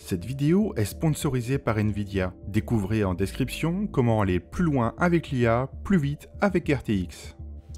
Cette vidéo est sponsorisée par Nvidia. Découvrez en description comment aller plus loin avec l'IA, plus vite avec RTX.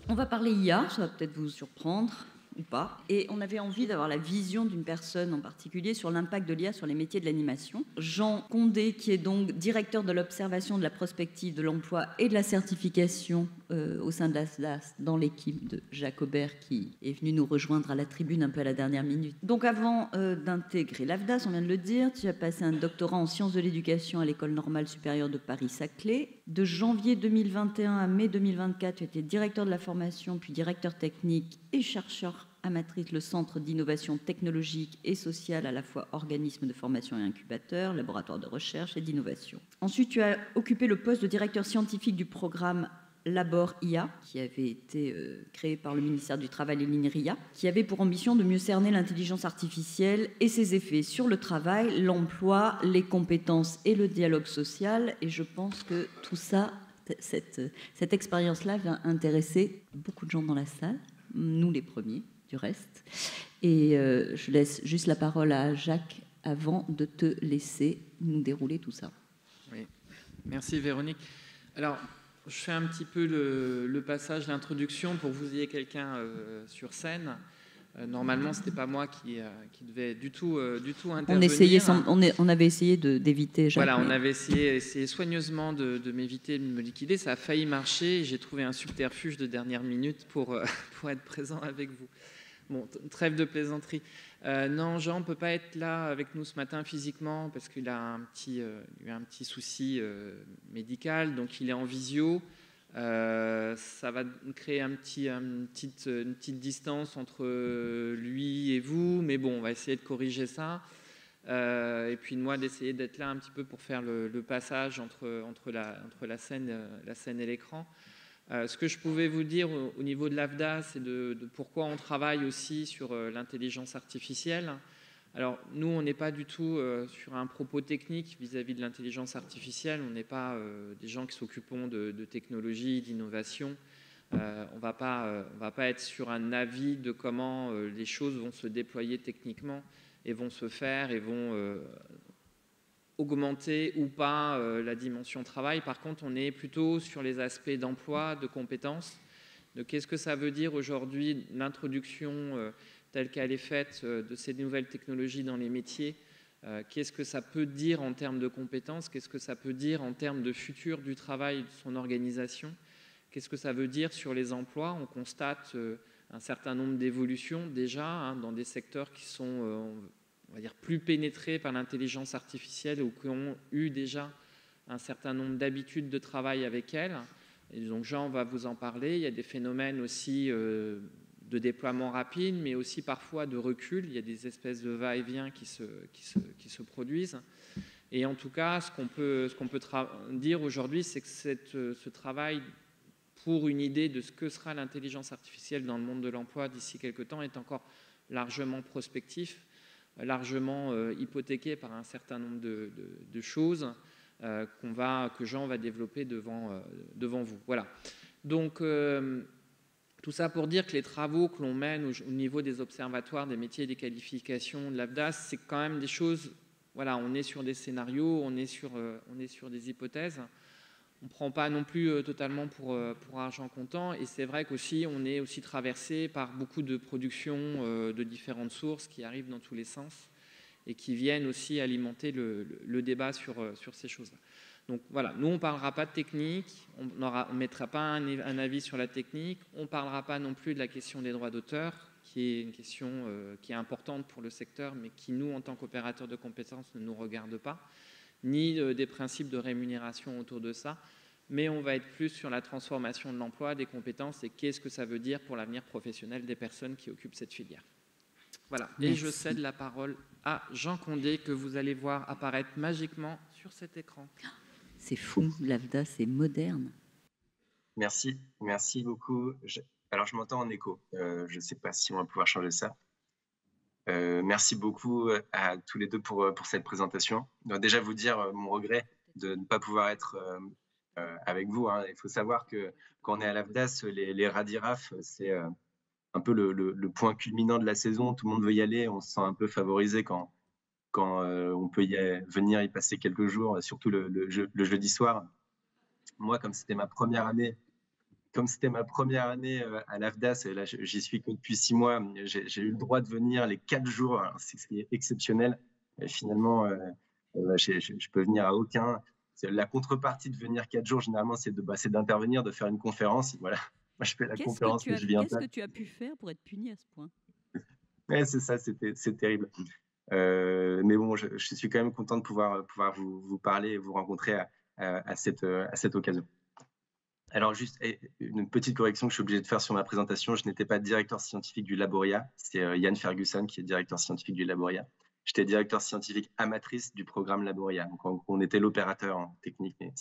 On va parler IA, ça va peut-être vous surprendre ou pas. Et on avait envie d'avoir la vision d'une personne en particulier sur l'impact de l'IA sur les métiers de l'animation. Jean Condé, qui est donc directeur de l'observation de la prospective de l'emploi et de la certification au sein de l'ASDAS, dans l'équipe de Jacques Aubert, qui est venu nous rejoindre à la tribune un peu à la dernière minute. Donc avant d'intégrer l'AFDAS, on vient de le dire, tu as passé un doctorat en sciences de l'éducation à l'École normale supérieure de Paris-Saclay. De janvier 2021 à mai 2024, tu étais directeur de la formation, puis directeur technique et chercheur à Matrice, le Centre d'innovation technologique et sociale, à la fois organisme de formation et incubateur, laboratoire de recherche et d'innovation. Ensuite, tu as occupé le poste de directeur scientifique du programme Labor IA, qui avait été créé par le ministère du Travail et l'INRIA, qui avait pour ambition de mieux cerner l'intelligence artificielle et ses effets sur le travail, l'emploi, les compétences et le dialogue social. Et je pense que tout ça, cette expérience-là va intéresser beaucoup de gens dans la salle, nous les premiers, du reste. Et je laisse juste la parole à Jacques avant de te laisser nous dérouler tout ça. Oui. Merci Véronique. Alors, je fais un petit peu le passage, l'introduction pour que vous ayez quelqu'un sur scène. Normalement, ce n'était pas moi qui devait du tout intervenir. On avait essayé d'éviter Jacques. Voilà, on avait essayé soigneusement de m'éviter de me liquider. Ça a failli marcher. J'ai trouvé un subterfuge de dernière minute pour être présent avec vous. Bon, trêve de plaisanterie. Non, Jean ne peut pas être là avec nous ce matin physiquement parce qu'il a il a un petit souci médical, donc il est en visio. Ça va créer une petite distance entre lui et vous, mais bon, on va essayer de corriger ça. Et puis moi d'essayer d'être là un petit peu pour faire le passage entre la scène et l'écran. Ce que je pouvais vous dire au niveau de l'AFDA, c'est de pourquoi on travaille aussi sur l'intelligence artificielle. Alors, nous, on n'est pas du tout sur un propos technique vis-à-vis de l'intelligence artificielle. On n'est pas des gens qui s'occupons de technologie, d'innovation. On ne va pas être sur un avis de comment les choses vont se déployer techniquement et vont se faire et vont augmenter ou pas la dimension travail. Par contre, on est plutôt sur les aspects d'emploi, de compétences, de qu'est-ce que ça veut dire aujourd'hui l'introduction telle qu'elle est faite de ces nouvelles technologies dans les métiers, qu'est-ce que ça peut dire en termes de compétences, qu'est-ce que ça peut dire en termes de futur du travail, de son organisation, qu'est-ce que ça veut dire sur les emplois. On constate un certain nombre d'évolutions déjà dans des secteurs qui sont on va dire, plus pénétrés par l'intelligence artificielle ou qui ont eu déjà un certain nombre d'habitudes de travail avec elle. Et donc Jean va vous en parler. Il y a des phénomènes aussi de déploiement rapide, mais aussi parfois de recul. Il y a des espèces de va-et-vient qui se produisent. Et en tout cas, ce qu'on peut dire aujourd'hui, c'est que ce travail pour une idée de ce que sera l'intelligence artificielle dans le monde de l'emploi d'ici quelques temps est encore largement prospectif, largement hypothéqué par un certain nombre de choses que Jean va développer devant vous. Voilà. Donc, tout ça pour dire que les travaux que l'on mène au niveau des observatoires des métiers et des qualifications de l'AFDAS, c'est quand même des choses, voilà, on est sur des scénarios, on est sur des hypothèses. On ne prend pas non plus totalement pour argent comptant, et c'est vrai qu'aussi on est aussi traversé par beaucoup de productions de différentes sources qui arrivent dans tous les sens et qui viennent aussi alimenter le débat sur ces choses-là. Donc voilà, nous on ne parlera pas de technique, on ne mettra pas un avis sur la technique, on ne parlera pas non plus de la question des droits d'auteur, qui est une question qui est importante pour le secteur, mais qui nous, en tant qu'opérateurs de compétences, ne nous regarde pas, ni des principes de rémunération autour de ça, mais on va être plus sur la transformation de l'emploi, des compétences et qu'est-ce que ça veut dire pour l'avenir professionnel des personnes qui occupent cette filière. Voilà, et je cède la parole à Jean Condé, que vous allez voir apparaître magiquement sur cet écran. C'est fou, l'AFDA, c'est moderne. Merci beaucoup. Alors, je m'entends en écho. Je ne sais pas si on va pouvoir changer ça. Merci beaucoup à tous les deux pour cette présentation. Donc, déjà, vous dire mon regret de ne pas pouvoir être avec vous. Hein. Il faut savoir que quand on est à l'AFDAS, les Radiraf, c'est un peu le point culminant de la saison. Tout le monde veut y aller. On se sent un peu favorisé quand quand on peut venir y passer quelques jours, surtout le jeudi soir. Moi, comme c'était ma première année à l'AFDAS, et là j'y suis que depuis 6 mois, j'ai eu le droit de venir les 4 jours, c'est ce qui est exceptionnel. Et finalement, je peux venir à aucun. La contrepartie de venir 4 jours, généralement, c'est d'intervenir, de faire une conférence. Voilà. Moi, je fais la conférence, mais je viens pas. Qu'est-ce que tu as pu faire pour être puni à ce point? Ouais, c'est ça, c'est terrible. Mais bon, je suis quand même content de pouvoir vous parler et vous rencontrer à cette occasion. Alors, juste une petite correction que je suis obligé de faire sur ma présentation. Je n'étais pas directeur scientifique du Laboria. C'est Yann Ferguson qui est directeur scientifique du Laboria. J'étais directeur scientifique amatrice du programme Laboria. Donc, on était l'opérateur technique, mais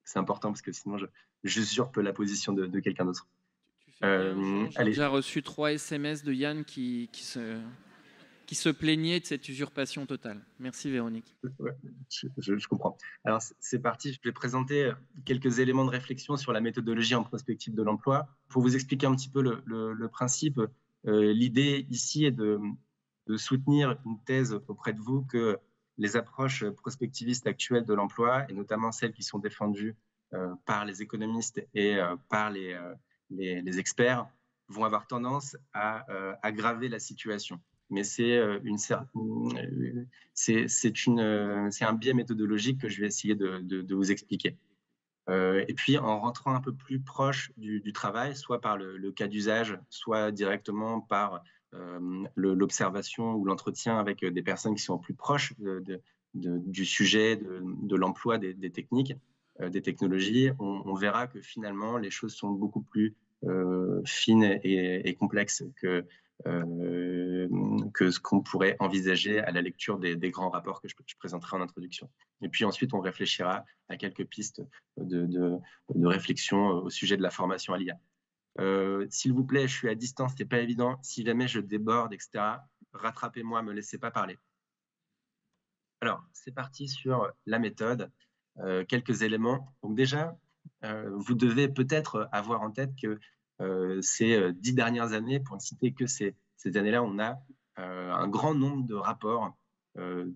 c'est important parce que sinon, j'usurpe la position de quelqu'un d'autre. Tu fais bien, j'ai déjà reçu 3 SMS de Yann qui se plaignait de cette usurpation totale. Merci Véronique. Ouais, je comprends. Alors c'est parti, je vais présenter quelques éléments de réflexion sur la méthodologie en prospective de l'emploi. Pour vous expliquer un petit peu le principe, l'idée ici est de soutenir une thèse auprès de vous que les approches prospectivistes actuelles de l'emploi, et notamment celles qui sont défendues par les économistes et par les experts, vont avoir tendance à aggraver la situation. Mais c'est un biais méthodologique que je vais essayer de vous expliquer. Et puis, en rentrant un peu plus proche du travail, soit par le cas d'usage, soit directement par l'observation ou l'entretien avec des personnes qui sont plus proches du sujet, de l'emploi des techniques, des technologies, on verra que finalement, les choses sont beaucoup plus fines et complexes que ce qu'on pourrait envisager à la lecture des grands rapports que je présenterai en introduction. Et puis ensuite, on réfléchira à quelques pistes de réflexion au sujet de la formation à l'IA. S'il vous plaît, je suis à distance, c'est pas évident. Si jamais je déborde, etc., rattrapez-moi, me laissez pas parler. Alors, c'est parti sur la méthode. Quelques éléments. Donc déjà, vous devez peut-être avoir en tête que ces 10 dernières années, pour ne citer que ces années-là, on a un grand nombre de rapports,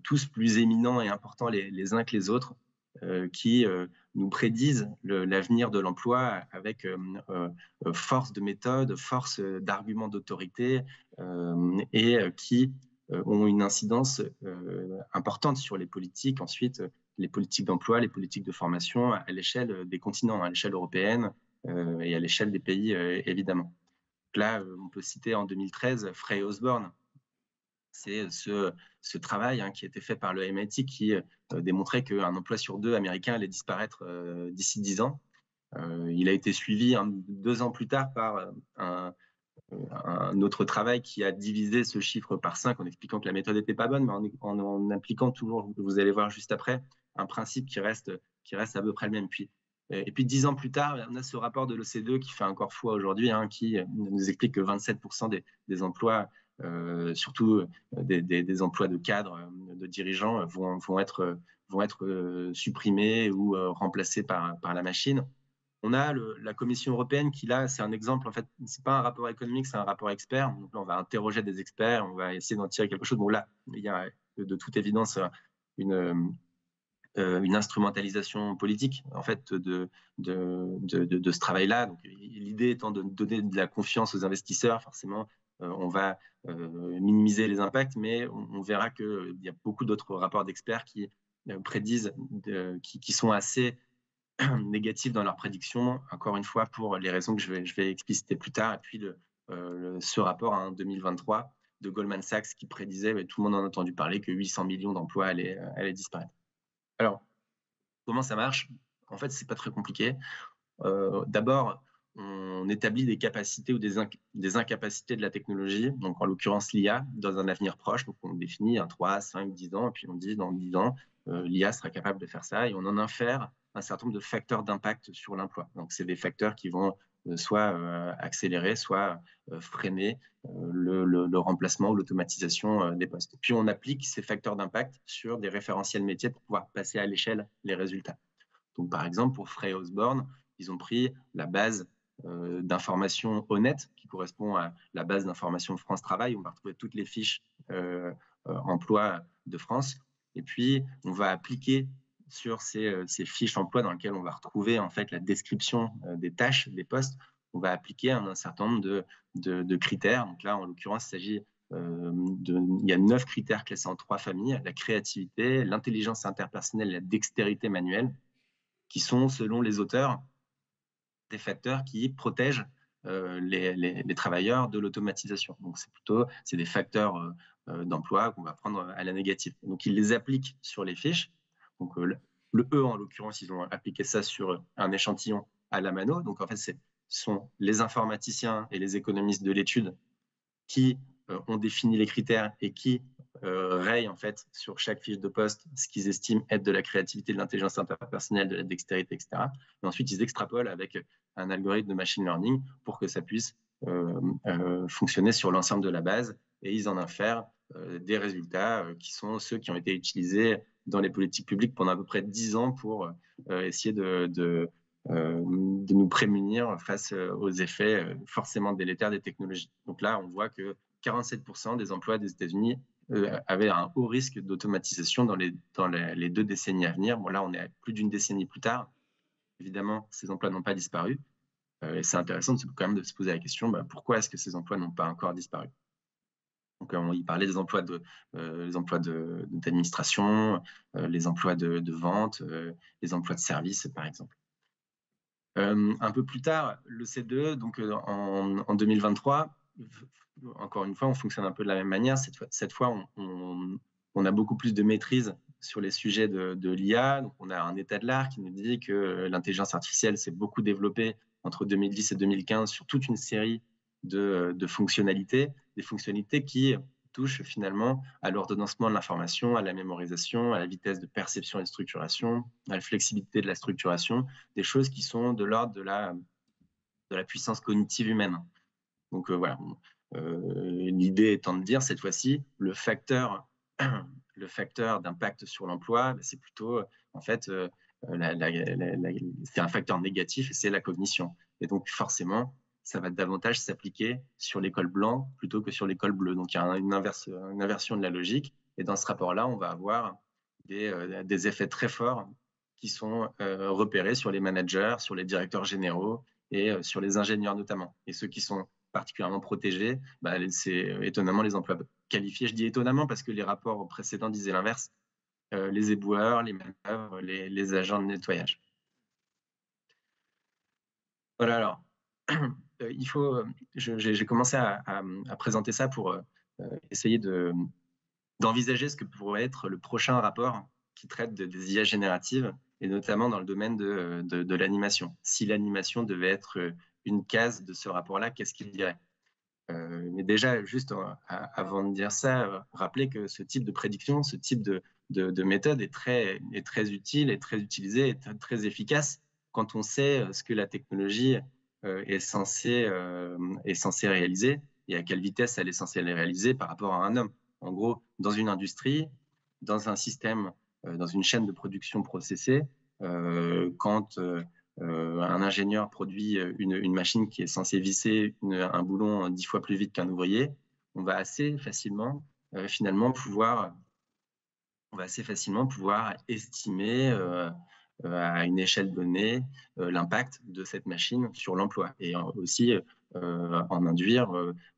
tous plus éminents et importants les uns que les autres, qui nous prédisent l'avenir de l'emploi avec force de méthode, force d'argument d'autorité, et qui ont une incidence importante sur les politiques, ensuite les politiques d'emploi, les politiques de formation à l'échelle des continents, à l'échelle européenne, et à l'échelle des pays, évidemment. Donc là, on peut citer en 2013 Frey Osborne. C'est ce travail qui a été fait par le MIT qui démontrait qu'un emploi sur 2 américain allait disparaître d'ici 10 ans. Il a été suivi 2 ans plus tard par un autre travail qui a divisé ce chiffre par 5 en expliquant que la méthode n'était pas bonne, mais en appliquant toujours, vous allez voir juste après, un principe qui reste à peu près le même. Et puis 10 ans plus tard, on a ce rapport de l'OCDE qui fait encore foi aujourd'hui, qui nous explique que 27% des emplois, surtout des emplois de cadres, de dirigeants, vont être supprimés ou remplacés par la machine. On a la Commission européenne qui, là, c'est un exemple. En fait, ce n'est pas un rapport économique, c'est un rapport expert. Donc là, on va interroger des experts, on va essayer d'en tirer quelque chose. Bon, là, il y a de toute évidence une instrumentalisation politique en fait de ce travail-là. Donc l'idée étant de donner de la confiance aux investisseurs, forcément on va minimiser les impacts, mais on verra qu'il y a beaucoup d'autres rapports d'experts qui prédisent, qui sont assez négatifs dans leurs prédictions, encore une fois pour les raisons que je vais expliciter plus tard. Et puis ce rapport en 2023 de Goldman Sachs qui prédisait, tout le monde en a entendu parler, que 800 millions d'emplois allaient disparaître. Alors, comment ça marche? En fait, c'est pas très compliqué. D'abord, on établit des capacités ou des incapacités de la technologie, donc en l'occurrence l'IA, dans un avenir proche. Donc, on définit 3, 5, 10 ans, et puis on dit dans 10 ans, l'IA sera capable de faire ça, et on en infère un certain nombre de facteurs d'impact sur l'emploi. Donc, c'est des facteurs qui vont soit accélérer, soit freiner le remplacement ou l'automatisation des postes. Puis on applique ces facteurs d'impact sur des référentiels métiers pour pouvoir passer à l'échelle les résultats. Donc par exemple, pour Frey Osborne, ils ont pris la base d'information honnête qui correspond à la base d'information France Travail. On va retrouver toutes les fiches emploi de France. Et puis, on va appliquer sur ces fiches d'emploi dans lesquelles on va retrouver en fait la description des tâches, des postes, on va appliquer un certain nombre de critères. Donc là, en l'occurrence, il s'agit il y a 9 critères classés en 3 familles: la créativité, l'intelligence interpersonnelle, la dextérité manuelle, qui sont, selon les auteurs, des facteurs qui protègent les travailleurs de l'automatisation. Donc c'est des facteurs d'emploi qu'on va prendre à la négative. Donc ils les appliquent sur les fiches. Donc le E, en l'occurrence, ils ont appliqué ça sur un échantillon à la mano. Donc en fait, ce sont les informaticiens et les économistes de l'étude qui ont défini les critères et qui rayent en fait sur chaque fiche de poste ce qu'ils estiment être de la créativité, de l'intelligence interpersonnelle, de la dextérité, etc. Et ensuite, ils extrapolent avec un algorithme de machine learning pour que ça puisse fonctionner sur l'ensemble de la base, et ils en infèrent des résultats qui sont ceux qui ont été utilisés dans les politiques publiques pendant à peu près 10 ans pour essayer de nous prémunir face aux effets forcément délétères des technologies. Donc là, on voit que 47% des emplois des États-Unis avaient un haut risque d'automatisation dans les 2 décennies à venir. Bon, là, on est à plus d'une décennie plus tard. Évidemment, ces emplois n'ont pas disparu. Et c'est intéressant quand même de se poser la question, pourquoi est-ce que ces emplois n'ont pas encore disparu? Donc, il parlait des emplois d'administration, les emplois de vente, les emplois de service, par exemple. Un peu plus tard, le C2, donc en 2023, encore une fois, on fonctionne un peu de la même manière. Cette fois, on a beaucoup plus de maîtrise sur les sujets de l'IA. Donc, on a un état de l'art qui nous dit que l'intelligence artificielle s'est beaucoup développée entre 2010 et 2015 sur toute une série de fonctionnalités, des fonctionnalités qui touchent finalement à l'ordonnancement de l'information, à la mémorisation, à la vitesse de perception et de structuration, à la flexibilité de la structuration, des choses qui sont de l'ordre de la puissance cognitive humaine. Donc voilà, l'idée étant de dire cette fois-ci, le facteur d'impact sur l'emploi, c'est plutôt en fait c'est un facteur négatif, et c'est la cognition. Et donc forcément, ça va davantage s'appliquer sur les cols blancs plutôt que sur les cols bleus. Donc il y a une inversion de la logique, et dans ce rapport-là, on va avoir des effets très forts qui sont repérés sur les managers, sur les directeurs généraux et sur les ingénieurs notamment. Et ceux qui sont particulièrement protégés, c'est étonnamment les emplois qualifiés. Je dis étonnamment parce que les rapports précédents disaient l'inverse: les éboueurs, les manœuvres, les agents de nettoyage. Voilà, alors, j'ai commencé à présenter ça pour essayer d'envisager ce que pourrait être le prochain rapport qui traite des IA génératives, et notamment dans le domaine de l'animation. Si l'animation devait être une case de ce rapport-là, qu'est-ce qu'il dirait? Mais déjà, juste avant de dire ça, rappeler que ce type de prédiction, ce type de méthode est très utile, et très utilisé, et très efficace quand on sait ce que la technologie est censée réaliser, et à quelle vitesse elle est censée les réaliser par rapport à un homme. En gros, dans une industrie, dans un système, dans une chaîne de production processée, quand un ingénieur produit une machine qui est censée visser un boulon 10 fois plus vite qu'un ouvrier, on va assez facilement pouvoir estimer à une échelle donnée l'impact de cette machine sur l'emploi, et aussi en induire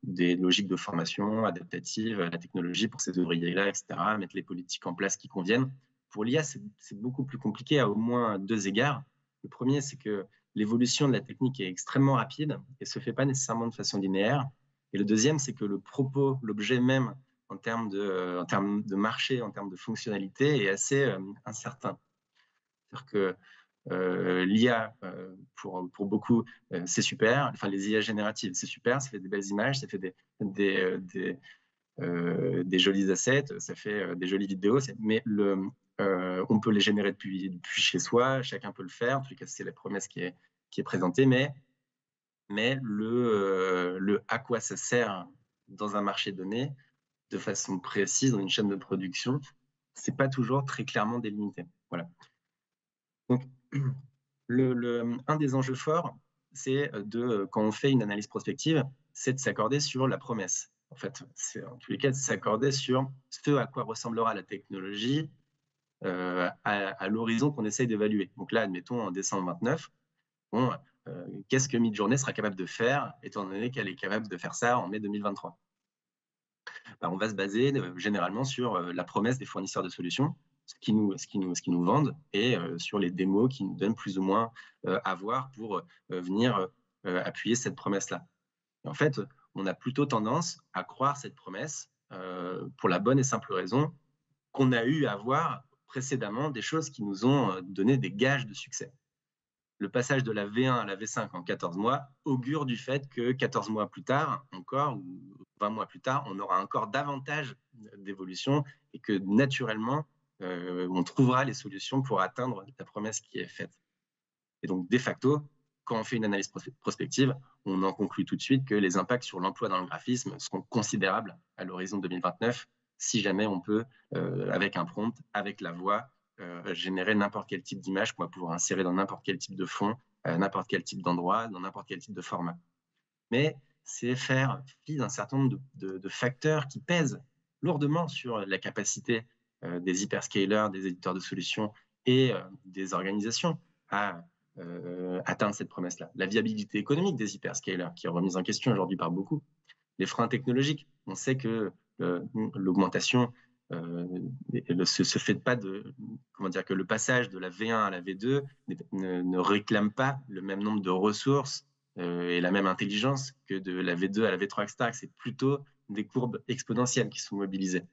des logiques de formation adaptative à la technologie pour ces ouvriers-là, etc., mettre les politiques en place qui conviennent. Pour l'IA, c'est beaucoup plus compliqué à au moins 2 égards. Le premier, c'est que l'évolution de la technique est extrêmement rapide et ne se fait pas nécessairement de façon linéaire. Et le deuxième, c'est que le propos, l'objet même, en termes de marché, en termes de fonctionnalité, est assez incertain. C'est-à-dire que l'IA, pour beaucoup, c'est super. Enfin, les IA génératives, c'est super, ça fait des belles images, ça fait des jolis assets, ça fait des jolies vidéos, mais on peut les générer depuis chez soi, chacun peut le faire, en tout cas c'est la promesse qui est présentée, mais le à quoi ça sert dans un marché donné, de façon précise, dans une chaîne de production, c'est pas toujours très clairement délimité. Voilà. Donc, un des enjeux forts, c'est quand on fait une analyse prospective, c'est de s'accorder sur la promesse. En fait, c'est en tous les cas de s'accorder sur ce à quoi ressemblera la technologie à l'horizon qu'on essaye d'évaluer. Donc là, admettons, en décembre 29, bon, qu'est-ce que Midjourney sera capable de faire, étant donné qu'elle est capable de faire ça en mai 2023? On va se baser généralement sur la promesse des fournisseurs de solutions, ce qu'ils nous vendent, et sur les démos qu'ils nous donnent plus ou moins à voir pour venir appuyer cette promesse-là. Et en fait, on a plutôt tendance à croire cette promesse pour la bonne et simple raison qu'on a eu à voir précédemment des choses qui nous ont donné des gages de succès. Le passage de la V1 à la V5 en 14 mois augure du fait que 14 mois plus tard, encore, ou 20 mois plus tard, on aura encore davantage d'évolution et que naturellement, on trouvera les solutions pour atteindre la promesse qui est faite. Et donc, de facto, quand on fait une analyse prospective, on en conclut tout de suite que les impacts sur l'emploi dans le graphisme seront considérables à l'horizon 2029, si jamais on peut, avec un prompt, avec la voix, générer n'importe quel type d'image qu'on va pouvoir insérer dans n'importe quel type de fond, n'importe quel type d'endroit, dans n'importe quel type de format. Mais c'est faire fi d'un certain nombre de facteurs qui pèsent lourdement sur la capacité des hyperscalers, des éditeurs de solutions et des organisations à atteindre cette promesse-là. La viabilité économique des hyperscalers, qui est remise en question aujourd'hui par beaucoup. Les freins technologiques. On sait que l'augmentation se fait pas de, comment dire, que le passage de la V1 à la V2 ne réclame pas le même nombre de ressources et la même intelligence que de la V2 à la V3, etc. C'est plutôt des courbes exponentielles qui sont mobilisées.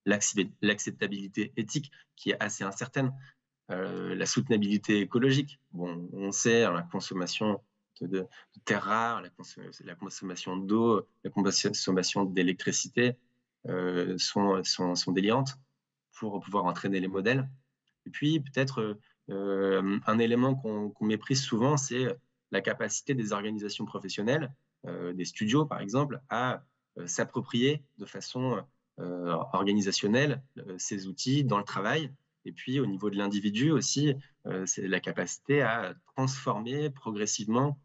L'acceptabilité éthique qui est assez incertaine, la soutenabilité écologique. Bon, on sait la consommation de terres rares, la consommation d'eau, la consommation d'électricité sont délirantes pour pouvoir entraîner les modèles. Et puis peut-être un élément qu'on méprise souvent, c'est la capacité des organisations professionnelles, des studios par exemple, à s'approprier de façon organisationnelle ces outils dans le travail. Et puis au niveau de l'individu aussi, c'est la capacité à transformer progressivement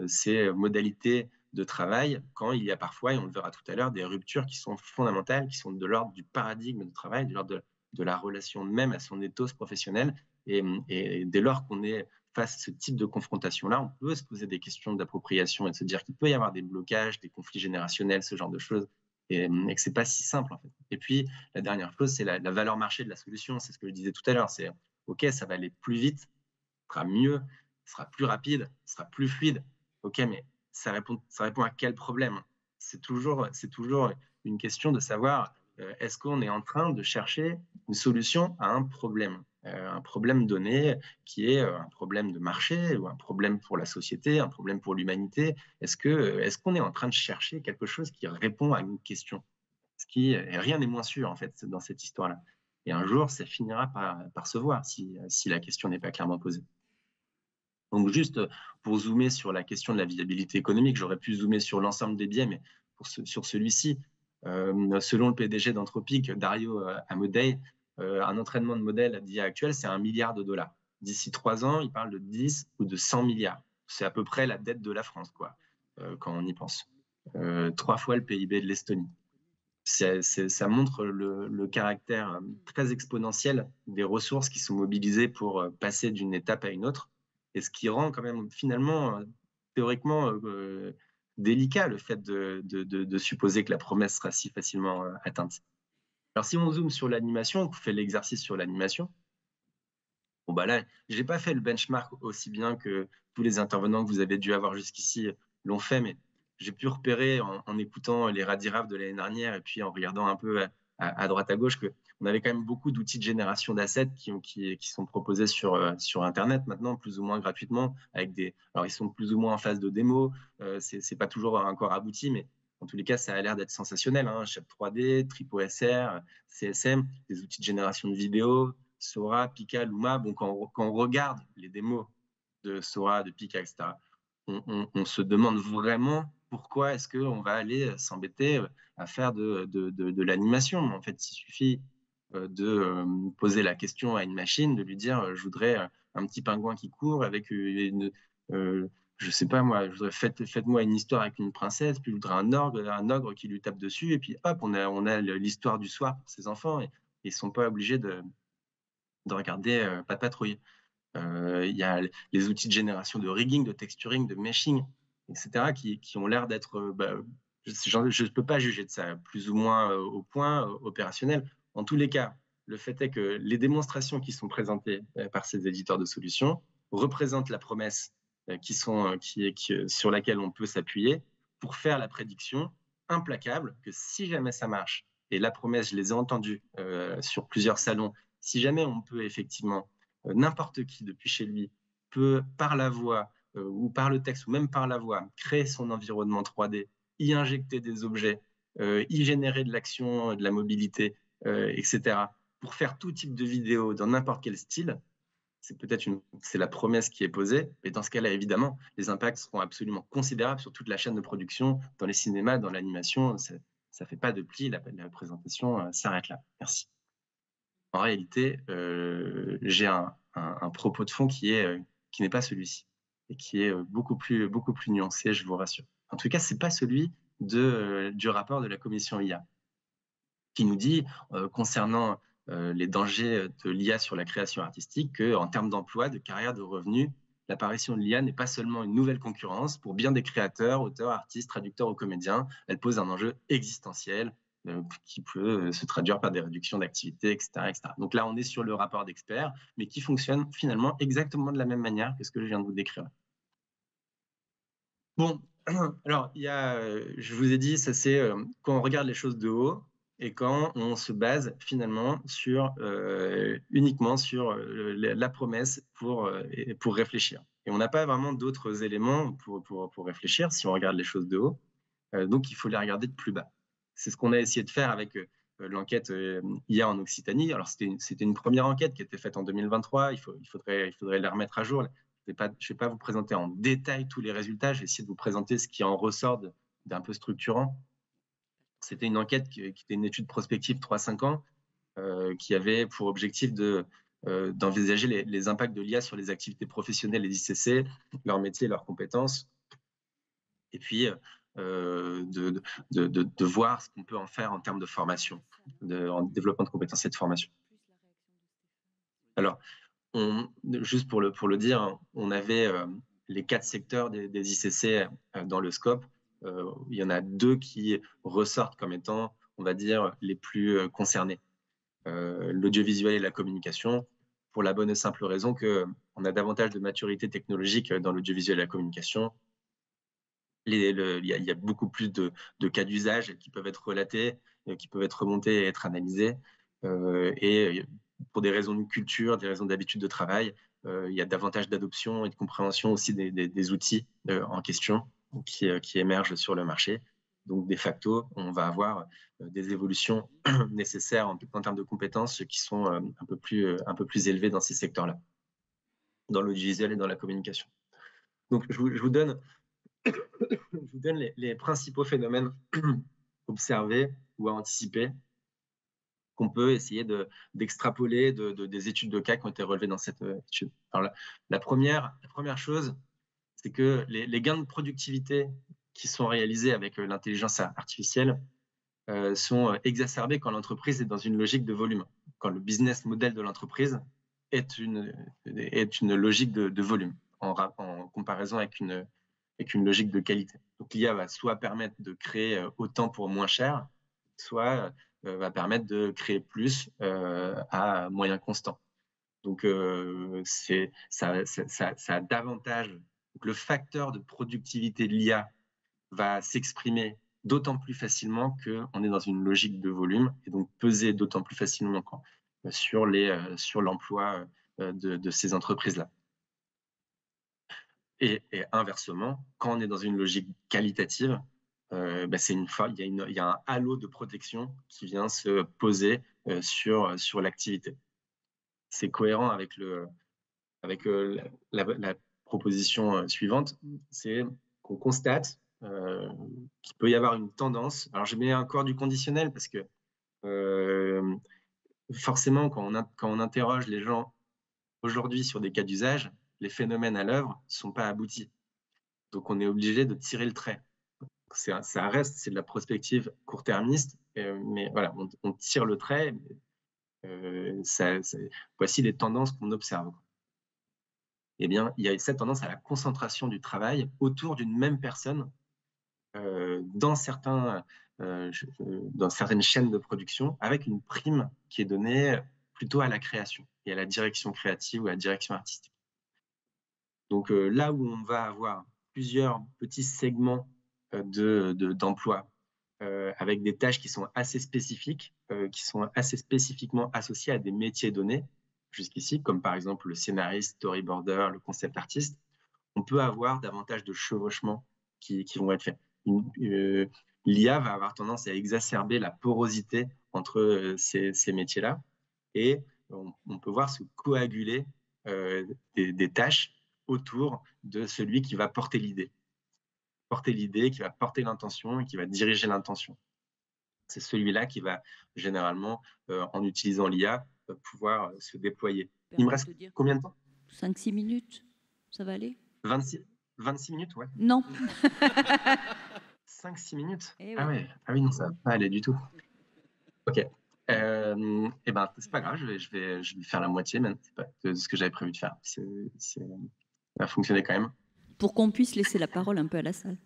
ces modalités de travail quand il y a parfois, et on le verra tout à l'heure, des ruptures qui sont fondamentales, qui sont de l'ordre du paradigme de travail, de l'ordre de la relation même à son ethos professionnel. Et dès lors qu'on est face à ce type de confrontation-là, on peut se poser des questions d'appropriation et de se dire qu'il peut y avoir des blocages, des conflits générationnels, ce genre de choses, et que c'est pas si simple en fait. Et puis la dernière chose, c'est la valeur marché de la solution. C'est ce que je disais tout à l'heure. C'est ok, ça va aller plus vite, ça sera mieux, ça sera plus rapide, ça sera plus fluide. Ok, mais ça répond à quel problème? C'est toujours une question de savoir est-ce qu'on est en train de chercher une solution à un problème donné qui est un problème de marché ou un problème pour la société, un problème pour l'humanité. Est-ce qu'on est en train de chercher quelque chose qui répond à une question? Rien n'est moins sûr en fait dans cette histoire-là. Et un jour, ça finira par se voir si la question n'est pas clairement posée. Donc juste pour zoomer sur la question de la viabilité économique, j'aurais pu zoomer sur l'ensemble des biais, mais sur celui-ci, selon le PDG d'Anthropic, Dario Amodei, un entraînement de modèle d'IA actuel, c'est $1 milliard. D'ici 3 ans, il parle de 10 ou de 100 milliards. C'est à peu près la dette de la France, quoi, quand on y pense. 3 fois le PIB de l'Estonie. Ça montre le caractère très exponentiel des ressources qui sont mobilisées pour passer d'une étape à une autre, et ce qui rend quand même finalement, théoriquement, délicat le fait de supposer que la promesse sera si facilement atteinte. Alors si on zoome sur l'animation, qu'on fait l'exercice sur l'animation, bon bah là, j'ai pas fait le benchmark aussi bien que tous les intervenants que vous avez dû avoir jusqu'ici l'ont fait, mais j'ai pu repérer en écoutant les Radiraf de l'année dernière et puis en regardant un peu à droite à gauche qu'on avait quand même beaucoup d'outils de génération d'assets qui sont proposés sur Internet maintenant, plus ou moins gratuitement, alors ils sont plus ou moins en phase de démo, c'est pas toujours encore abouti, mais en tous les cas, ça a l'air d'être sensationnel, hein. Shape 3D, TripOSR, CSM, des outils de génération de vidéos, Sora, Pika, Luma. Bon, quand on regarde les démos de Sora, de Pika, etc., on se demande vraiment pourquoi est-ce qu'on va aller s'embêter à faire de l'animation. En fait, il suffit de poser la question à une machine, de lui dire je voudrais un petit pingouin qui court avec je sais pas moi, faites-moi une histoire avec une princesse, puis je voudrais un ogre qui lui tape dessus, et puis hop, on a l'histoire du soir pour ses enfants, et ils sont pas obligés de regarder pas de patrouille. Il y a les outils de génération de rigging, de texturing, de meshing, etc., qui ont l'air d'être, je ne peux pas juger de ça, plus ou moins au point opérationnel. En tous les cas, le fait est que les démonstrations qui sont présentées par ces éditeurs de solutions représentent la promesse sur laquelle on peut s'appuyer pour faire la prédiction implacable que si jamais ça marche, et la promesse, je les ai entendues sur plusieurs salons, si jamais on peut effectivement, n'importe qui depuis chez lui peut par la voix ou par le texte ou même par la voix créer son environnement 3D, y injecter des objets, y générer de l'action, de la mobilité, etc. pour faire tout type de vidéo dans n'importe quel style, c'est la promesse qui est posée. Et dans ce cas-là, évidemment, les impacts seront absolument considérables sur toute la chaîne de production, dans les cinémas, dans l'animation. Ça ne fait pas de pli, la présentation s'arrête là. Merci. En réalité, j'ai un propos de fond qui n'est pas celui-ci et qui est beaucoup plus nuancé, je vous rassure. En tout cas, ce n'est pas celui du rapport de la commission IA qui nous dit, concernant les dangers de l'IA sur la création artistique, qu'en termes d'emploi, de carrière, de revenus, l'apparition de l'IA n'est pas seulement une nouvelle concurrence pour bien des créateurs, auteurs, artistes, traducteurs ou comédiens, elle pose un enjeu existentiel qui peut se traduire par des réductions d'activité, etc., etc. Donc là, on est sur le rapport d'experts, mais qui fonctionne finalement exactement de la même manière que ce que je viens de vous décrire. Bon, alors, je vous ai dit, ça c'est quand on regarde les choses de haut, et quand on se base finalement uniquement sur la promesse pour réfléchir. Et on n'a pas vraiment d'autres éléments pour réfléchir si on regarde les choses de haut. Donc, il faut les regarder de plus bas. C'est ce qu'on a essayé de faire avec l'enquête IA en Occitanie. Alors, c'était une première enquête qui a été faite en 2023. Il faudrait la remettre à jour. Je ne vais pas vous présenter en détail tous les résultats. Je vais essayer de vous présenter ce qui en ressort d'un peu structurant. C'était une enquête qui était une étude prospective 3-5 ans qui avait pour objectif d'envisager les impacts de l'IA sur les activités professionnelles des ICC, leur métier, leurs compétences, et puis de voir ce qu'on peut en faire en termes de formation, en développement de compétences et de formation. Alors, juste pour le dire, on avait les 4 secteurs des ICC dans le scope. Il y en a 2 qui ressortent comme étant, on va dire, les plus concernés. L'audiovisuel et la communication, pour la bonne et simple raison qu'on a davantage de maturité technologique dans l'audiovisuel et la communication. Il y a beaucoup plus de cas d'usage qui peuvent être relatés, qui peuvent être remontés et être analysés. Et pour des raisons de culture, des raisons d'habitude de travail, il y a davantage d'adoption et de compréhension aussi des outils en question qui émergent sur le marché. Donc, de facto, on va avoir des évolutions nécessaires en termes de compétences qui sont un peu plus élevées dans ces secteurs-là, dans l'audiovisuel et dans la communication. Donc, je vous donne les principaux phénomènes observés ou à anticiper qu'on peut essayer d'extrapoler des études de cas qui ont été relevées dans cette étude. Alors, la première chose, c'est que les gains de productivité qui sont réalisés avec l'intelligence artificielle sont exacerbés quand l'entreprise est dans une logique de volume, quand le business model de l'entreprise est une logique de volume, en comparaison avec une logique de qualité. Donc l'IA va soit permettre de créer autant pour moins cher, soit va permettre de créer plus à moyen constant. Donc ça a davantage. Donc, le facteur de productivité de l'IA va s'exprimer d'autant plus facilement qu'on est dans une logique de volume et donc peser d'autant plus facilement sur l'emploi de ces entreprises-là. Et inversement, quand on est dans une logique qualitative, il y a un halo de protection qui vient se poser sur l'activité. C'est cohérent avec la proposition suivante, c'est qu'on constate qu'il peut y avoir une tendance. Alors, je mets encore du conditionnel parce que forcément, quand on interroge les gens aujourd'hui sur des cas d'usage, les phénomènes à l'œuvre ne sont pas aboutis. Donc, on est obligé de tirer le trait. C'est de la prospective court-termiste, mais voilà, on tire le trait. Voici les tendances qu'on observe. Eh bien, il y a cette tendance à la concentration du travail autour d'une même personne dans certaines chaînes de production, avec une prime qui est donnée plutôt à la création et à la direction créative ou à la direction artistique. Donc là où on va avoir plusieurs petits segments d'emploi avec des tâches qui sont assez spécifiques, qui sont assez spécifiquement associées à des métiers donnés, jusqu'ici, comme par exemple le scénariste, storyboarder, le concept artiste, on peut avoir davantage de chevauchements qui vont être faits. L'IA va avoir tendance à exacerber la porosité entre ces métiers-là, et on peut voir se coaguler des tâches autour de celui qui va porter l'idée, qui va porter l'intention et qui va diriger l'intention. C'est celui-là qui va généralement, en utilisant l'IA, pouvoir se déployer. Il me reste combien de temps? 5-6 minutes, ça va aller? 26 minutes, ouais. Non. 5-6 minutes? Eh oui. Ah ouais, ah oui, non, ça va pas aller du tout. Ok. Eh ben, c'est pas grave, je vais faire la moitié même de ce que j'avais prévu de faire. Ça a fonctionné quand même. Pour qu'on puisse laisser la parole un peu à la salle.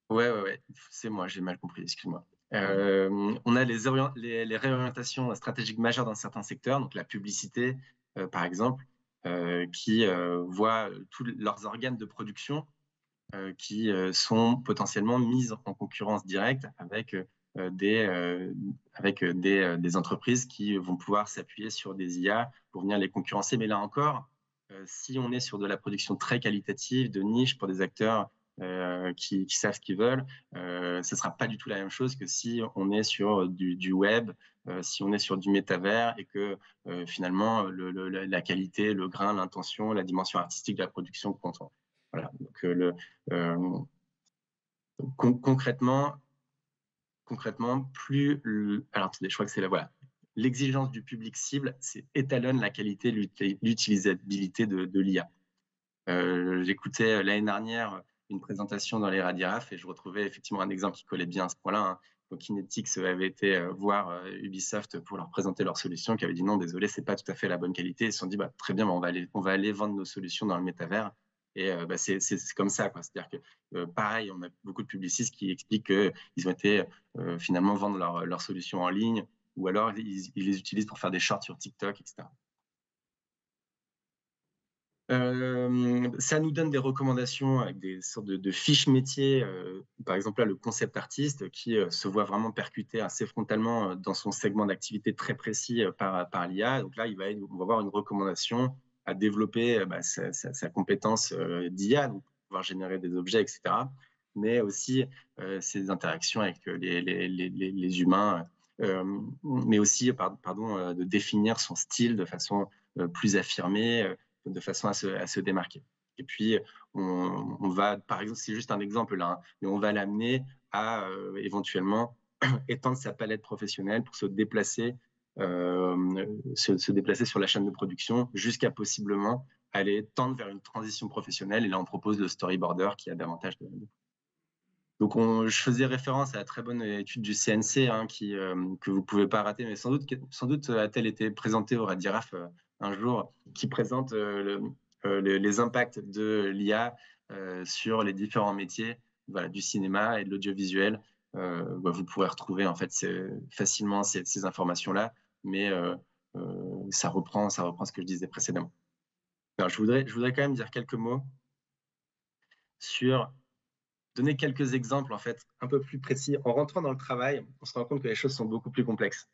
Ouais. C'est moi, j'ai mal compris, excuse-moi. On a les réorientations stratégiques majeures dans certains secteurs, donc la publicité, par exemple, qui voit tous leurs organes de production qui sont potentiellement mis en concurrence directe avec des entreprises qui vont pouvoir s'appuyer sur des IA pour venir les concurrencer. Mais là encore, si on est sur de la production très qualitative, de niche pour des acteurs qui savent ce qu'ils veulent, ce ne sera pas du tout la même chose que si on est sur du web, si on est sur du métavers et que finalement la qualité, le grain, l'intention, la dimension artistique de la production compte. Voilà. Donc, concrètement, plus alors attendez, je crois que c'est l'exigence du public cible, c'est étalonne la qualité, l'utilisabilité de l'IA. J'écoutais l'année dernière une présentation dans les Radiraf et je retrouvais effectivement un exemple qui collait bien à ce point-là. Hein. Donc, Kinetics avait été voir Ubisoft pour leur présenter leur solution, qui avait dit non, désolé, c'est pas tout à fait la bonne qualité. Ils se sont dit très bien, on va aller vendre nos solutions dans le métavers. Et c'est comme ça, quoi. C'est-à-dire que pareil, on a beaucoup de publicistes qui expliquent qu'ils ont été finalement vendre leurs solutions en ligne, ou alors ils les utilisent pour faire des shorts sur TikTok, etc. Ça nous donne des recommandations avec des sortes de fiches métiers. Par exemple, là, le concept artiste qui se voit vraiment percuté assez frontalement dans son segment d'activité très précis par l'IA. Donc là, on va avoir une recommandation à développer sa compétence d'IA, donc pouvoir générer des objets, etc. Mais aussi ses interactions avec les humains, mais aussi de définir son style de façon plus affirmée, de façon à se démarquer. Et puis, on va, par exemple, c'est juste un exemple là, mais on va l'amener à éventuellement étendre sa palette professionnelle pour se déplacer sur la chaîne de production jusqu'à possiblement aller tendre vers une transition professionnelle. Et là, on propose le storyboarder qui a davantage de... Donc, je faisais référence à la très bonne étude du CNC que vous ne pouvez pas rater, mais sans doute a-t-elle été présentée au Radiraf un jour, qui présente les impacts de l'IA sur les différents métiers du cinéma et de l'audiovisuel. Vous pourrez retrouver en fait facilement ces informations-là, mais ça reprend ce que je disais précédemment. Alors, je voudrais quand même dire quelques mots sur donner quelques exemples en fait un peu plus précis. En rentrant dans le travail, on se rend compte que les choses sont beaucoup plus complexes,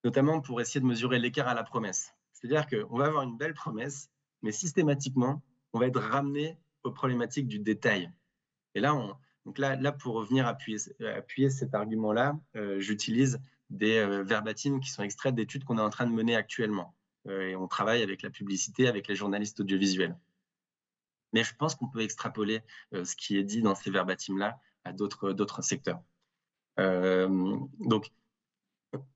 notamment pour essayer de mesurer l'écart à la promesse. C'est-à-dire qu'on va avoir une belle promesse, mais systématiquement, on va être ramené aux problématiques du détail. Et là, pour venir appuyer cet argument-là, j'utilise des verbatims qui sont extraits d'études qu'on est en train de mener actuellement. Et on travaille avec la publicité, avec les journalistes audiovisuels. Mais je pense qu'on peut extrapoler ce qui est dit dans ces verbatims-là à d'autres secteurs. Donc,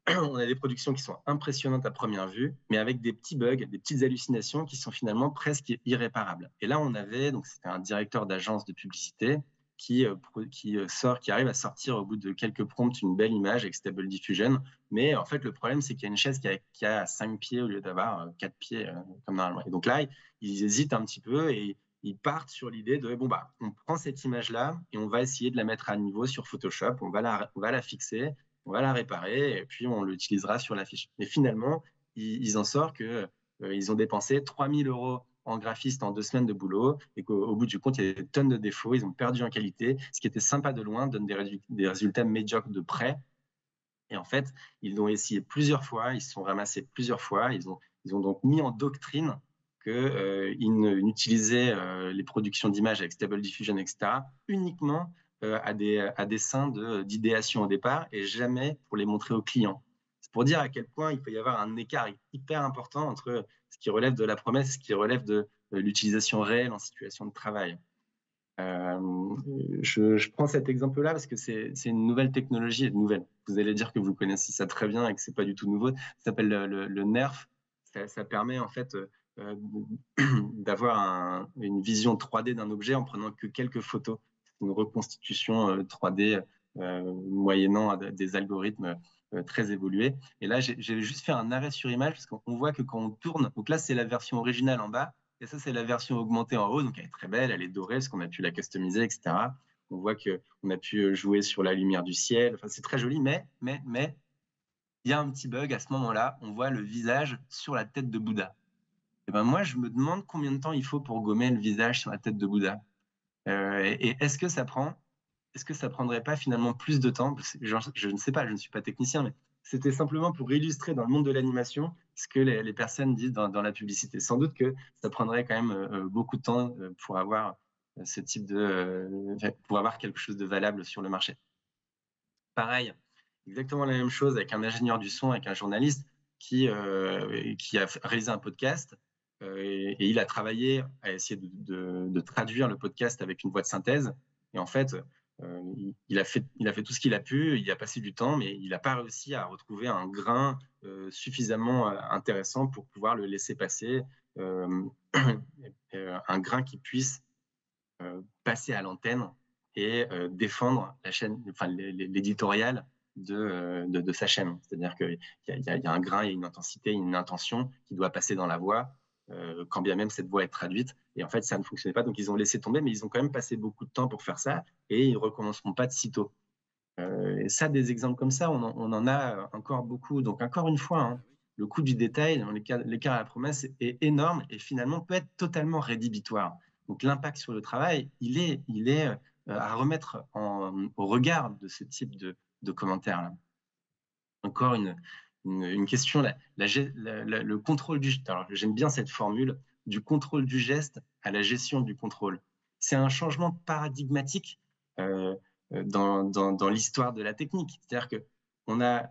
on a des productions qui sont impressionnantes à première vue, mais avec des petits bugs, des petites hallucinations qui sont finalement presque irréparables. Et là, c'était un directeur d'agence de publicité qui arrive à sortir au bout de quelques prompts une belle image avec Stable Diffusion. Mais en fait, le problème, c'est qu'il y a une chaise qui a 5 pieds au lieu d'avoir 4 pieds comme normalement. Et donc là, ils hésitent un petit peu et ils partent sur l'idée de bon, bah, on prend cette image-là et on va essayer de la mettre à niveau sur Photoshop, on va la fixer, on va la réparer et puis on l'utilisera sur l'affiche. Et finalement, ils en sortent qu'ils ont dépensé 3 000 € en graphiste en 2 semaines de boulot et qu'au bout du compte, il y a des tonnes de défauts, ils ont perdu en qualité. Ce qui était sympa de loin donne des résultats médiocres de près. Et en fait, ils l'ont essayé plusieurs fois, ils se sont ramassés plusieurs fois, ils ont donc mis en doctrine qu'ils n'utilisaient les productions d'images avec Stable Diffusion, etc., uniquement à des fins d'idéation au départ et jamais pour les montrer aux clients. C'est pour dire à quel point il peut y avoir un écart hyper important entre ce qui relève de la promesse et ce qui relève de l'utilisation réelle en situation de travail. Je prends cet exemple-là parce que c'est une nouvelle technologie, nouvelle. Vous allez dire que vous connaissez ça très bien et que c'est pas du tout nouveau. Ça s'appelle le NERF. Ça permet en fait d'avoir une vision 3D d'un objet en prenant que quelques photos. C'est une reconstitution 3D moyennant des algorithmes très évolués. Et là, j'ai juste fait un arrêt sur image parce qu'on voit que quand on tourne, donc là, c'est la version originale en bas. Et ça, c'est la version augmentée en haut. Donc, elle est très belle, elle est dorée parce qu'on a pu la customiser, etc. On voit qu'on a pu jouer sur la lumière du ciel. Enfin, c'est très joli, mais il y a un petit bug à ce moment-là. On voit le visage sur la tête de Bouddha. Et ben moi, je me demande combien de temps il faut pour gommer le visage sur la tête de Bouddha. Et est-ce que ça prendrait pas finalement plus de temps? Je ne sais pas, je ne suis pas technicien, mais c'était simplement pour illustrer dans le monde de l'animation ce que les personnes disent dans la publicité. Sans doute que ça prendrait quand même beaucoup de temps pour avoir ce type pour avoir quelque chose de valable sur le marché. Pareil, exactement la même chose avec un ingénieur du son, avec un journaliste qui a réalisé un podcast et il a travaillé à essayer de traduire le podcast avec une voix de synthèse. Et en fait, il a fait tout ce qu'il a pu, il a passé du temps, mais il n'a pas réussi à retrouver un grain suffisamment intéressant pour pouvoir le laisser passer, un grain qui puisse passer à l'antenne et défendre la chaîne, enfin l'éditorial de sa chaîne. C'est-à-dire qu'il y a un grain, il y a une intensité, une intention qui doit passer dans la voix, quand bien même cette voix est traduite. Et en fait, ça ne fonctionnait pas. Donc, ils ont laissé tomber, mais ils ont quand même passé beaucoup de temps pour faire ça et ils ne recommenceront pas de sitôt. Et ça, des exemples comme ça, on en a encore beaucoup. Donc, encore une fois, hein, le coût du détail, dans l'écart à la promesse est énorme et finalement peut être totalement rédhibitoire. Donc, l'impact sur le travail, il est à remettre au regard de ce type de commentaires-là. Encore une question, le contrôle du geste. Alors, j'aime bien cette formule, du contrôle du geste à la gestion du contrôle. C'est un changement paradigmatique dans l'histoire de la technique. C'est-à-dire qu'on a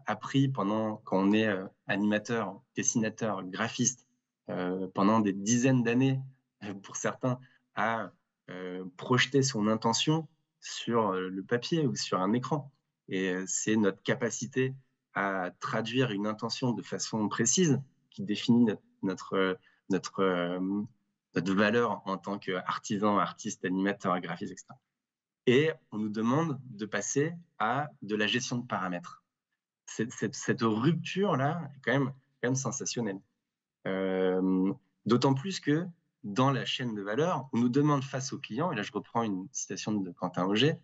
appris quand on est animateur, dessinateur, graphiste, pendant des dizaines d'années, pour certains, à projeter son intention sur le papier ou sur un écran. Et c'est notre capacité à traduire une intention de façon précise qui définit notre valeur en tant qu'artisan, artiste, animateur, graphiste, etc. Et on nous demande de passer à de la gestion de paramètres. Cette rupture-là est quand même sensationnelle. D'autant plus que dans la chaîne de valeur, on nous demande face au client, et là je reprends une citation de Quentin Auger,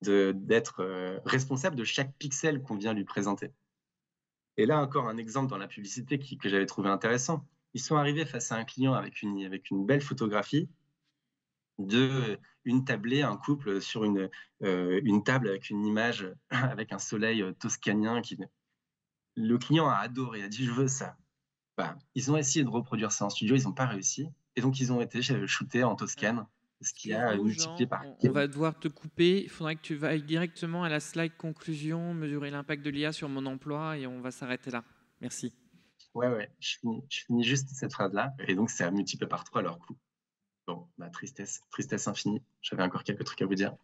d'être responsable de chaque pixel qu'on vient lui présenter. Et là encore un exemple dans la publicité que j'avais trouvé intéressant. Ils sont arrivés face à un client avec une belle photographie d'une tablée, un couple sur une table avec une image avec un soleil toscanien. Le client a adoré, a dit « je veux ça ». Bah, ils ont essayé de reproduire ça en studio, ils n'ont pas réussi. Et donc, ils ont été shootés en Toscane, ce qui a multiplié par... On va devoir te couper. Il faudrait que tu ailles directement à la slide conclusion, mesurer l'impact de l'IA sur mon emploi, et on va s'arrêter là. Merci. Ouais, je finis juste cette phrase-là. Et donc, ça multiplié par 3 leur coût. Bon, tristesse infinie. J'avais encore quelques trucs à vous dire.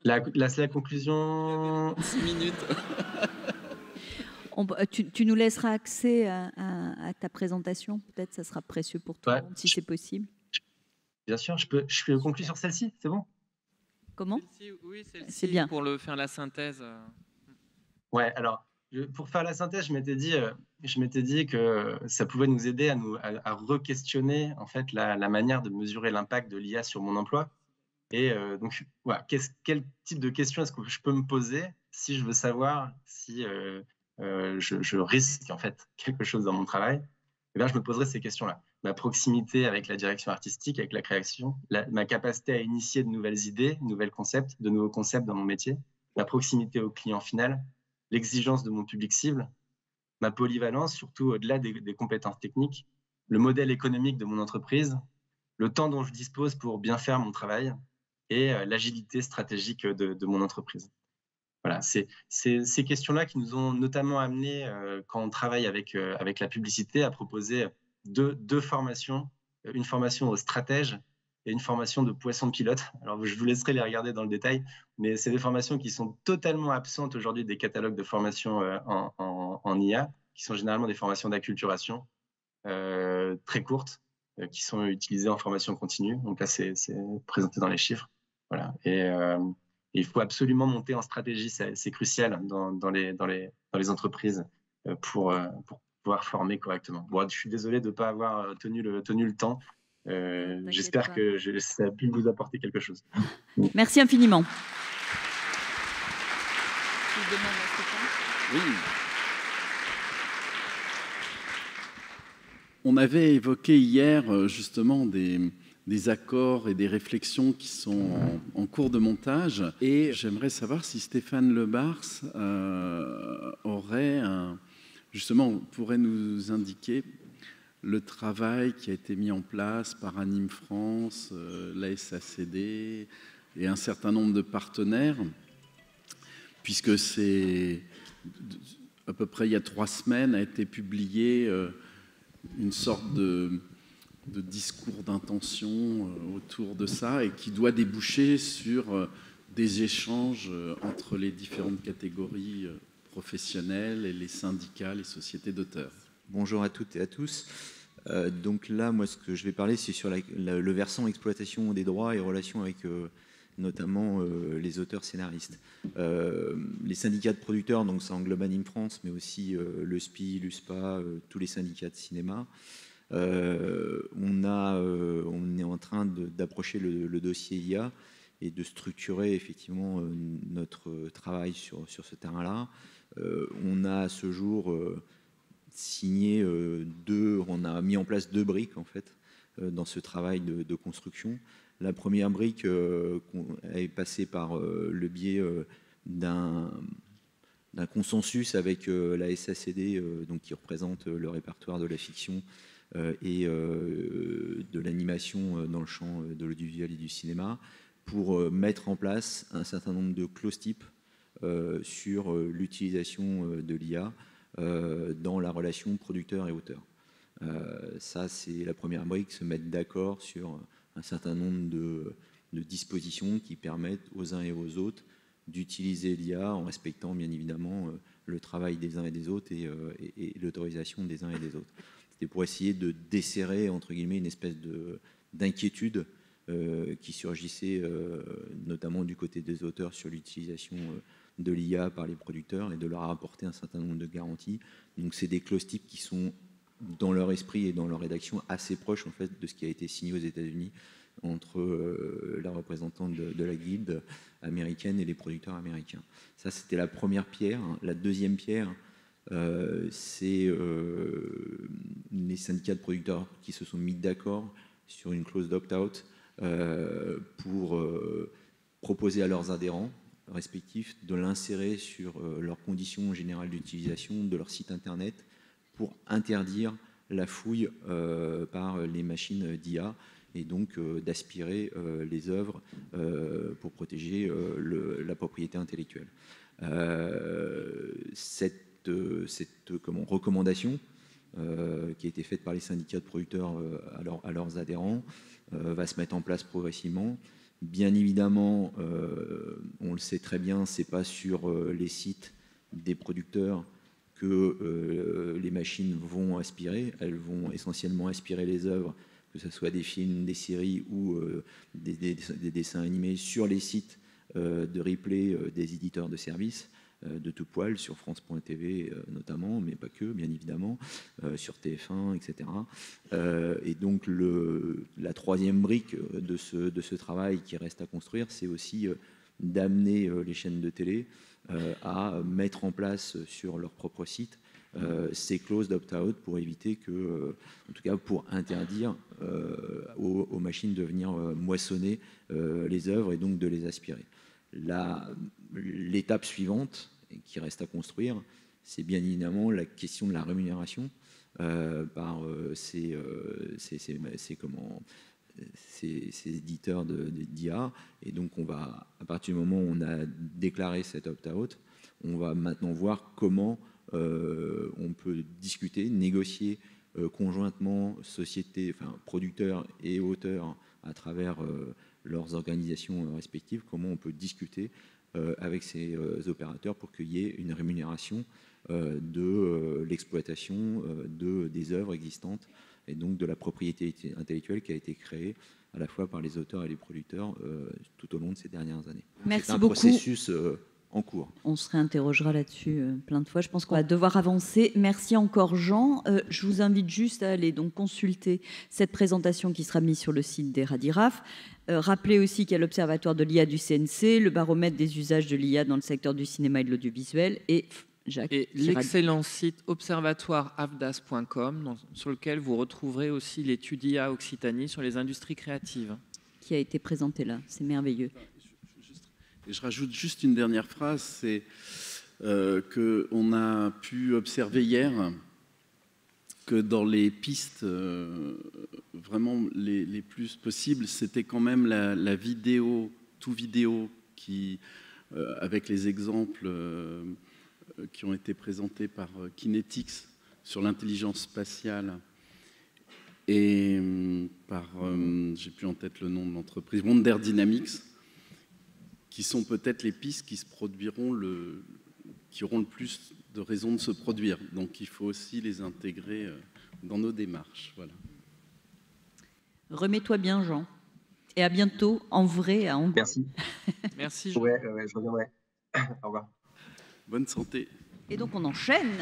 La slide conclusion... 6 minutes. Tu nous laisseras accès à ta présentation. Peut-être ça sera précieux pour toi, si c'est possible. Bien sûr, je peux conclure sur celle-ci, c'est bon? Comment? Oui, C'est bien. Pour faire la synthèse. Ouais, alors, pour faire la synthèse, je m'étais dit que ça pouvait nous aider à re-questionner en fait, la manière de mesurer l'impact de l'IA sur mon emploi. Et donc, voilà, quel type de questions est-ce que je peux me poser si je veux savoir si je risque en fait quelque chose dans mon travail? Eh bien, je me poserai ces questions-là. Ma proximité avec la direction artistique, avec la création, ma capacité à initier de nouvelles idées, de nouveaux concepts dans mon métier, ma proximité au client final, l'exigence de mon public cible, ma polyvalence, surtout au-delà des compétences techniques, le modèle économique de mon entreprise, le temps dont je dispose pour bien faire mon travail et l'agilité stratégique de mon entreprise. Voilà, c'est ces questions-là qui nous ont notamment amené, quand on travaille avec la publicité, à proposer deux formations, une formation aux stratèges et une formation de poisson pilote. Alors, je vous laisserai les regarder dans le détail, mais c'est des formations qui sont totalement absentes aujourd'hui des catalogues de formation en IA, qui sont généralement des formations d'acculturation très courtes, qui sont utilisées en formation continue. Donc là, c'est présenté dans les chiffres. Voilà. Et il faut absolument monter en stratégie, c'est crucial dans les entreprises pour pouvoir former correctement. Bon, je suis désolé de ne pas avoir tenu le temps. J'espère que ça a pu vous apporter quelque chose. Merci infiniment. Oui. On avait évoqué hier justement des accords et des réflexions qui sont en cours de montage. Et j'aimerais savoir si Stéphane Lebars pourrait nous indiquer le travail qui a été mis en place par Anime France, la SACD et un certain nombre de partenaires, puisque c'est à peu près il y a 3 semaines a été publié une sorte de discours d'intention autour de ça et qui doit déboucher sur des échanges entre les différentes catégories professionnelles et les syndicats, les sociétés d'auteurs. Bonjour à toutes et à tous. Donc là, moi, ce que je vais parler, c'est sur le versant exploitation des droits et relations avec notamment les auteurs scénaristes. Les syndicats de producteurs, donc ça englobe Anime France, mais aussi le SPI, l'USPA, tous les syndicats de cinéma. On est en train d'approcher le dossier IA et de structurer effectivement notre travail sur ce terrain-là. On a à ce jour signé on a mis en place 2 briques en fait dans ce travail de construction. La première brique est passée par le biais d'un consensus avec la SACD, donc qui représente le répertoire de la fiction et de l'animation dans le champ de l'audiovisuel et du cinéma, pour mettre en place un certain nombre de clauses types sur l'utilisation de l'IA dans la relation producteur et auteur. Ça, c'est la première brique, se mettre d'accord sur un certain nombre de dispositions qui permettent aux uns et aux autres d'utiliser l'IA en respectant bien évidemment le travail des uns et des autres et l'autorisation des uns et des autres. C'était pour essayer de desserrer, entre guillemets, une espèce d'inquiétude qui surgissait notamment du côté des auteurs sur l'utilisation de l'IA par les producteurs et de leur apporter un certain nombre de garanties. Donc c'est des clauses types qui sont dans leur esprit et dans leur rédaction assez proches en fait de ce qui a été signé aux États-Unis entre la représentante de la guilde américaine et les producteurs américains. Ça, c'était la première pierre. La deuxième pierre, c'est les syndicats de producteurs qui se sont mis d'accord sur une clause d'opt-out pour proposer à leurs adhérents respectifs de l'insérer sur leurs conditions générales d'utilisation de leur site internet pour interdire la fouille par les machines d'IA et donc d'aspirer les œuvres pour protéger la propriété intellectuelle. Cette recommandation qui a été faite par les syndicats de producteurs à leurs adhérents va se mettre en place progressivement. Bien évidemment, on le sait très bien, c'est pas sur les sites des producteurs que les machines vont aspirer. Elles vont essentiellement aspirer les œuvres, que ce soit des films, des séries ou des dessins animés sur les sites de replay des éditeurs de services de tout poil, sur France.tv notamment, mais pas que, bien évidemment, sur TF1, etc. Et donc la troisième brique de ce travail qui reste à construire, c'est aussi d'amener les chaînes de télé à mettre en place sur leur propre site ces clauses d'opt-out pour éviter que, en tout cas pour interdire aux machines de venir moissonner les œuvres et donc de les aspirer. L'étape suivante qui reste à construire, c'est bien évidemment la question de la rémunération par ces éditeurs d'IA. Et donc on va, à partir du moment où on a déclaré cet opt-out, on va maintenant voir comment on peut discuter, négocier conjointement sociétés, enfin producteurs et auteurs à travers leurs organisations respectives, comment on peut discuter avec ces opérateurs pour qu'il y ait une rémunération de l'exploitation des œuvres existantes et donc de la propriété intellectuelle qui a été créée à la fois par les auteurs et les producteurs tout au long de ces dernières années. Merci beaucoup. C'est un processus en cours. On se réinterrogera là-dessus plein de fois. Je pense qu'on va devoir avancer. Merci encore, Jean. Je vous invite juste à aller donc consulter cette présentation qui sera mise sur le site des Radiraf. Rappelez aussi qu'il y a l'Observatoire de l'IA du CNC, le baromètre des usages de l'IA dans le secteur du cinéma et de l'audiovisuel et Jacques. Et l'excellent site observatoireafdas.com sur lequel vous retrouverez aussi l'étude IA Occitanie sur les industries créatives. Qui a été présenté là. C'est merveilleux. Et je rajoute juste une dernière phrase, c'est qu'on a pu observer hier que dans les pistes vraiment les plus possibles, c'était quand même la vidéo, tout vidéo, qui, avec les exemples qui ont été présentés par Kinetics sur l'intelligence spatiale et par, j'ai plus en tête le nom de l'entreprise, Wonder Dynamics, qui sont peut-être les pistes qui se produiront qui auront le plus de raisons de se produire. Donc il faut aussi les intégrer dans nos démarches. Voilà. Remets-toi bien, Jean. Et à bientôt, en vrai, à Angoulême. Merci. Merci, Jean. Ouais, je reviendrai. Au revoir. Bonne santé. Et donc on enchaîne.